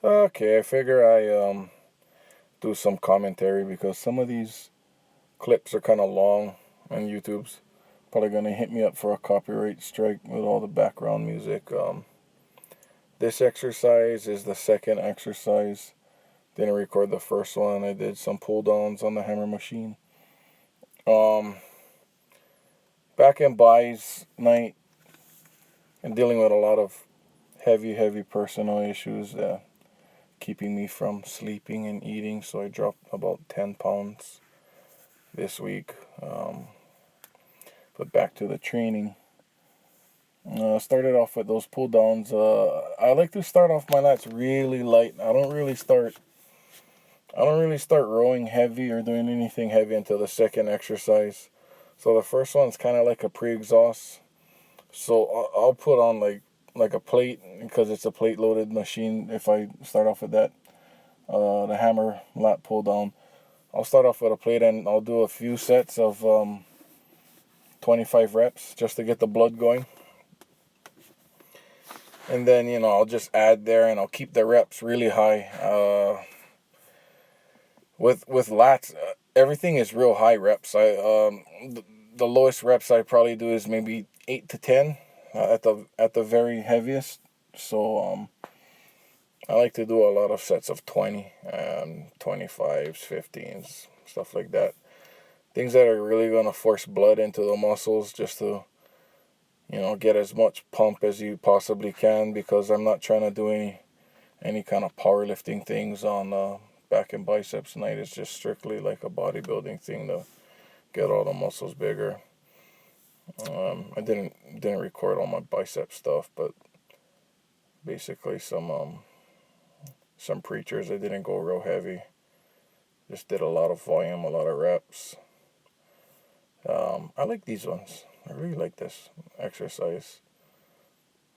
Okay, I figure I do some commentary because some of these clips are kind of long and YouTube's probably gonna hit me up for a copyright strike with all the background music. This exercise is the second exercise. Didn't record the first one. I did some pull downs on the hammer machine. Um, Back in Bai's night and dealing with a lot of heavy personal issues, keeping me from sleeping and eating. So I dropped about 10 pounds this week. But back to the training. Started off with those pull downs. I like to start off my lats really light. I don't really start rowing heavy or doing anything heavy until the second exercise. So the first one's kind of like a pre-exhaust. So I'll put on like a plate because it's a plate loaded machine. If I start off with that, the hammer lat pull down, I'll start off with a plate and I'll do a few sets of 25 reps just to get the blood going. And then, I'll just add there and I'll keep the reps really high. With lats, everything is real high reps. The lowest reps I probably do is maybe 8 to 10 at the very heaviest. So I like to do a lot of sets of 20 and 25s, 15s, stuff like that. Things that are really going to force blood into the muscles just to get as much pump as you possibly can, because I'm not trying to do any kind of powerlifting things on back and biceps night. It's just strictly like a bodybuilding thing to get all the muscles bigger. I didn't record all my bicep stuff, but basically some preachers, I didn't go real heavy. Just did a lot of volume, a lot of reps. I like these ones. I really like this exercise.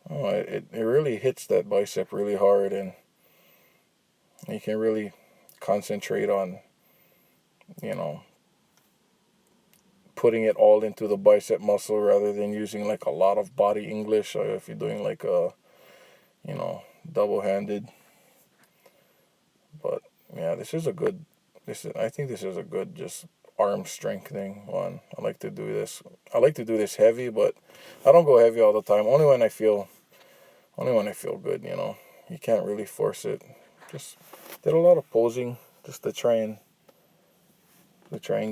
Oh, it really hits that bicep really hard, and you can really concentrate on, you know, putting it all into the bicep muscle rather than using like a lot of body English, or if you're doing like double-handed. But yeah, I think this is a good just arm strengthening one. I like to do this heavy, but I don't go heavy all the time. Only when I feel good, You can't really force it. Just did a lot of posing just to try and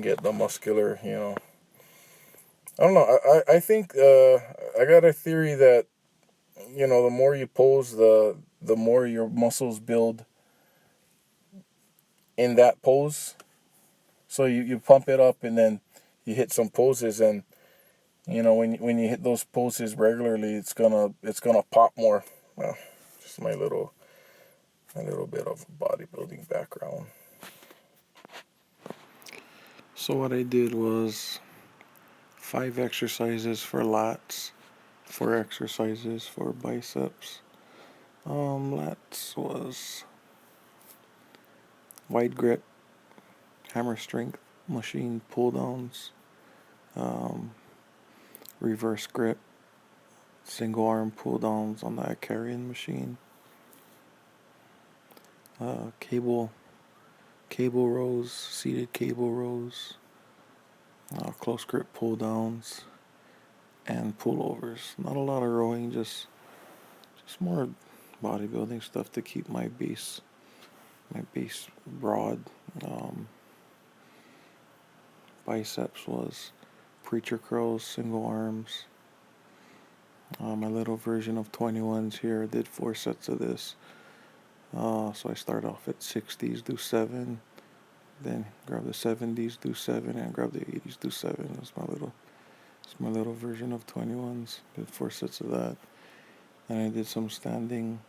get the muscular, I don't know. I think I got a theory that the more you pose, the more your muscles build in that pose. So you pump it up and then you hit some poses, and when you hit those poses regularly, it's gonna pop more. Well, just my little bit of bodybuilding background. So what I did was 5 exercises for lats, 4 exercises for biceps. Lats was wide grip, hammer strength, machine pull downs, um, reverse grip, single arm pull downs on that carrying machine, cable rows, seated cable rows, close grip pull downs, and pullovers. Not a lot of rowing, just more bodybuilding stuff to keep my base broad. Um, Biceps was preacher curls, single arms. My little version of 21s here. I did 4 sets of this. So I start off at 60s, do 7, then grab the 70s, do 7, and grab the 80s, do 7. It's my little version of 21s. Did 4 sets of that. And I did some standing,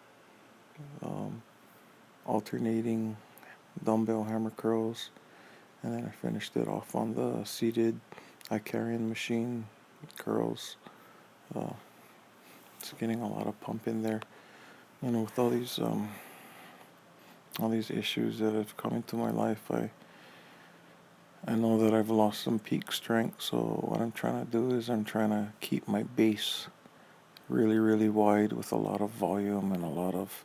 um, alternating dumbbell hammer curls, and then I finished it off on the seated carrying machine curls. Uh, it's getting a lot of pump in there. With all these issues that have come into my life, I know that I've lost some peak strength. So what I'm trying to do is I'm trying to keep my base really, really wide with a lot of volume and a lot of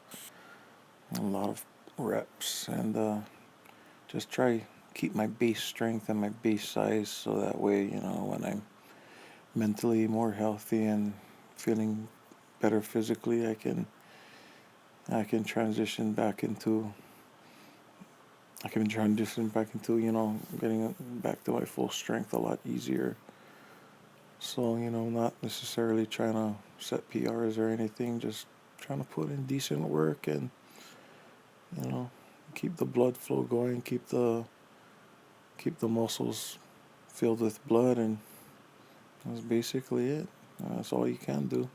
a lot of reps, and just try keep my base strength and my base size, so that way, when I'm mentally more healthy and feeling better physically, I can transition back into getting back to my full strength a lot easier. So, not necessarily trying to set PRs or anything, just trying to put in decent work and, you know, keep the blood flow going, keep the muscles filled with blood, and that's basically it. That's all you can do.